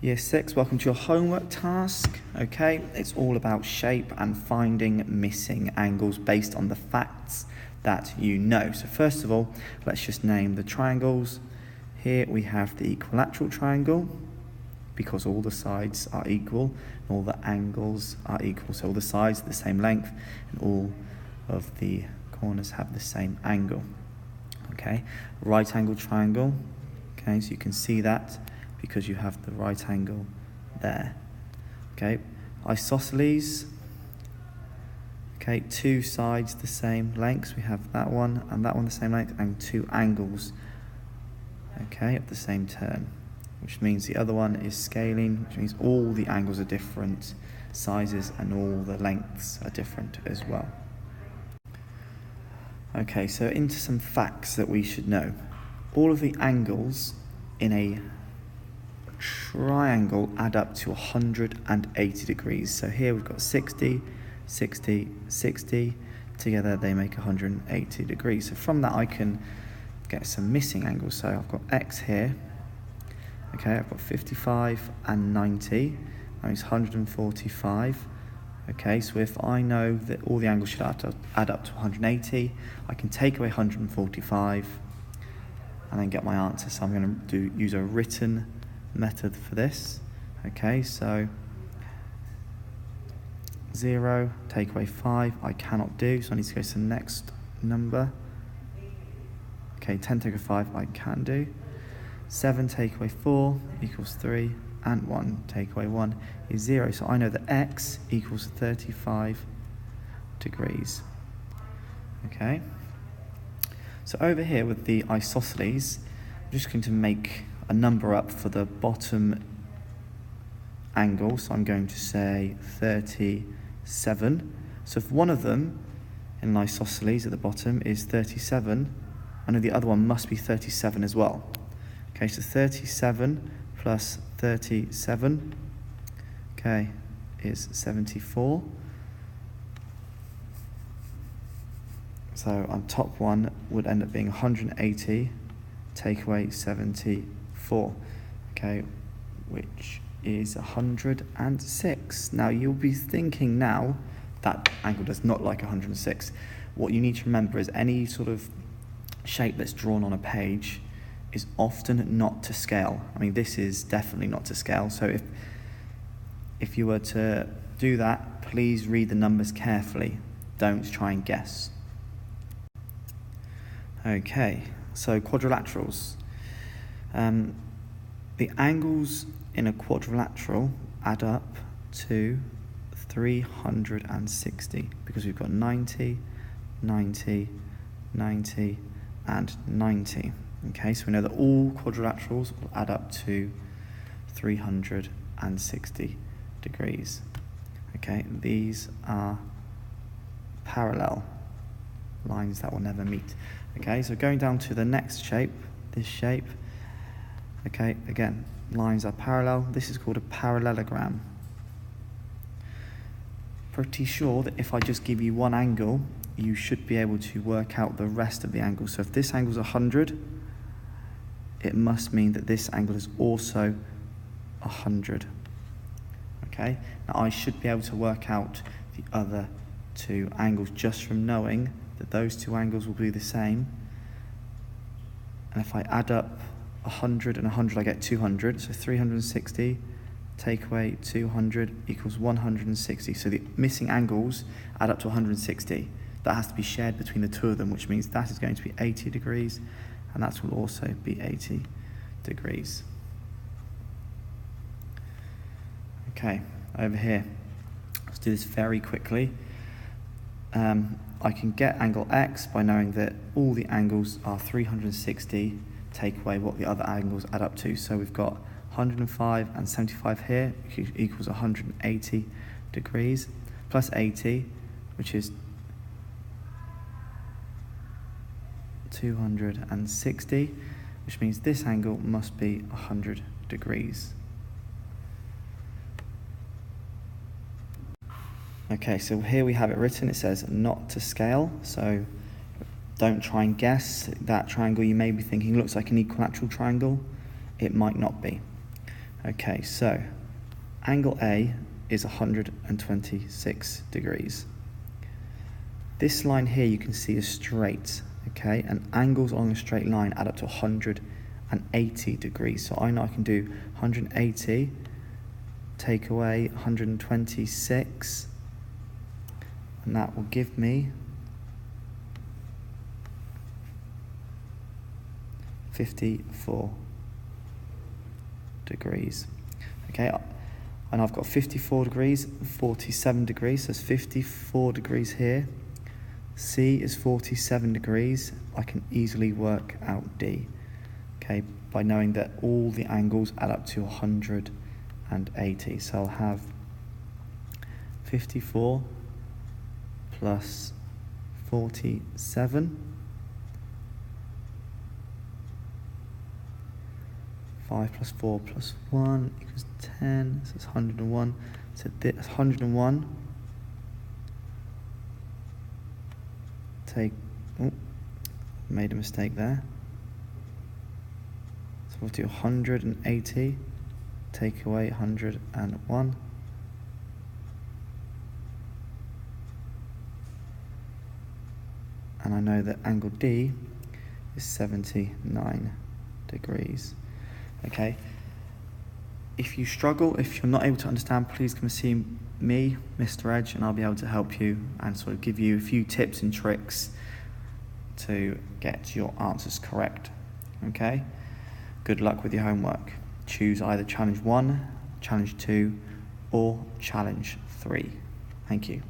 Year 6, welcome to your homework task. Okay, it's all about shape and finding missing angles based on the facts that you know. So first of all, let's just name the triangles. Here we have the equilateral triangle because all the sides are equal and all the angles are equal. So all the sides are the same length and all of the corners have the same angle. Okay, right angle triangle. Okay, so you can see that because you have the right angle there. Okay, isosceles. Okay, two sides the same lengths. We have that one and that one the same length, and two angles, okay, of the same turn, which means the other one is scaling, which means all the angles are different sizes and all the lengths are different as well. Okay, so into some facts that we should know. All of the angles in a triangle add up to 180 degrees. So here we've got 60, 60, 60. Together they make 180 degrees. So from that I can get some missing angles. So I've got X here. Okay, I've got 55 and 90. That makes 145. Okay, so if I know that all the angles should add up to 180, I can take away 145 and then get my answer. So I'm going to use a written method for this. Okay, so 0, take away 5, I cannot do, so I need to go to the next number. Okay, 10 take away 5, I can do. 7 take away 4 equals 3, and 1 take away 1 is 0. So I know that X equals 35 degrees. Okay, so over here with the isosceles, I'm just going to make a number up for the bottom angle, so I'm going to say 37. So if one of them in an isosceles at the bottom is 37, I know the other one must be 37 as well. Okay, so 37 plus 37, okay, is 74. So on top one would end up being 180, take away 74, okay, which is 106. Now you'll be thinking now that angle does not like 106. What you need to remember is any sort of shape that's drawn on a page is often not to scale. I mean, this is definitely not to scale. So if you were to do that, please read the numbers carefully. Don't try and guess. Okay, so quadrilaterals. The angles in a quadrilateral add up to 360 because we've got 90, 90, 90, and 90. Okay, so we know that all quadrilaterals will add up to 360 degrees. Okay, these are parallel lines that will never meet. Okay, so going down to the next shape, this shape, okay, again, lines are parallel. This is called a parallelogram. Pretty sure that if I just give you one angle, you should be able to work out the rest of the angles. So if this angle is 100, it must mean that this angle is also 100. Okay, now I should be able to work out the other two angles just from knowing that those two angles will be the same. And if I add up 100 and 100, I get 200. So 360 take away 200 equals 160. So the missing angles add up to 160. That has to be shared between the two of them, which means that is going to be 80 degrees, and that will also be 80 degrees. Okay, over here, let's do this very quickly. I can get angle X by knowing that all the angles are 360, take away what the other angles add up to. So we've got 105 and 75 here, which equals 180 degrees, plus 80, which is 260, which means this angle must be 100 degrees. Okay, so here we have it written. It says not to scale, so don't try and guess. That triangle you may be thinking looks like an equilateral triangle. It might not be. Okay, so angle A is 126 degrees. This line here you can see is straight, okay, and angles along a straight line add up to 180 degrees. So I know I can do 180, take away 126, and that will give me 54 degrees. Okay, and I've got 54 degrees, 47 degrees, so it's 54 degrees here. C is 47 degrees. I can easily work out D, okay, by knowing that all the angles add up to 180. So I'll have 54 plus 47. 5 plus 4 plus 1 equals 10, so it's 101. So that's 101. Made a mistake there. So we'll do 180, take away 101. And I know that angle D is 79 degrees. Okay, if you struggle, if you're not able to understand, please come and see me, Mr. Edge, and I'll be able to help you and sort of give you a few tips and tricks to get your answers correct. Okay, good luck with your homework. Choose either challenge 1, challenge 2, or challenge 3. Thank you.